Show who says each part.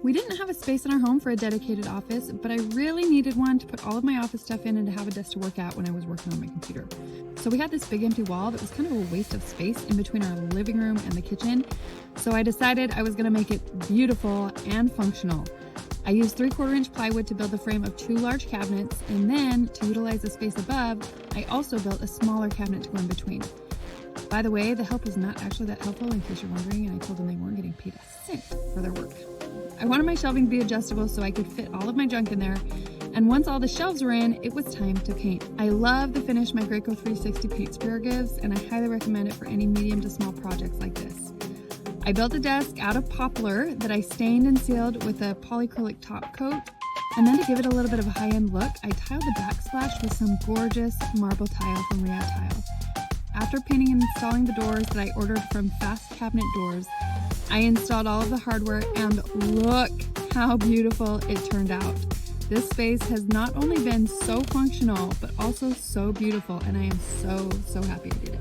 Speaker 1: We didn't have a space in our home for a dedicated office, but I really needed one to put all of my office stuff in and to have a desk to work at when I was working on my computer. So we had this big empty wall that was kind of a waste of space in between our living room and the kitchen. So I decided I was going to make it beautiful and functional. I used 3/4-inch plywood to build the frame of 2 large cabinets, and then to utilize the space above, I also built a smaller cabinet to go in between. By the way, the help was not actually that helpful, in case you're wondering, and I told them they weren't getting paid a cent for their work. I wanted my shelving to be adjustable so I could fit all of my junk in there, and once all the shelves were in, it was time to paint. I love the finish my Graco 360 paint sprayer gives, and I highly recommend it for any medium to small projects like this. I built a desk out of poplar that I stained and sealed with a polyacrylic top coat, and then to give it a little bit of a high-end look, I tiled the backsplash with some gorgeous marble tile from Riyadh Tile. After painting and installing the doors that I ordered from Fast Cabinet Doors, I installed all of the hardware, and look how beautiful it turned out. This space has not only been so functional, but also so beautiful, and I am so happy I did it.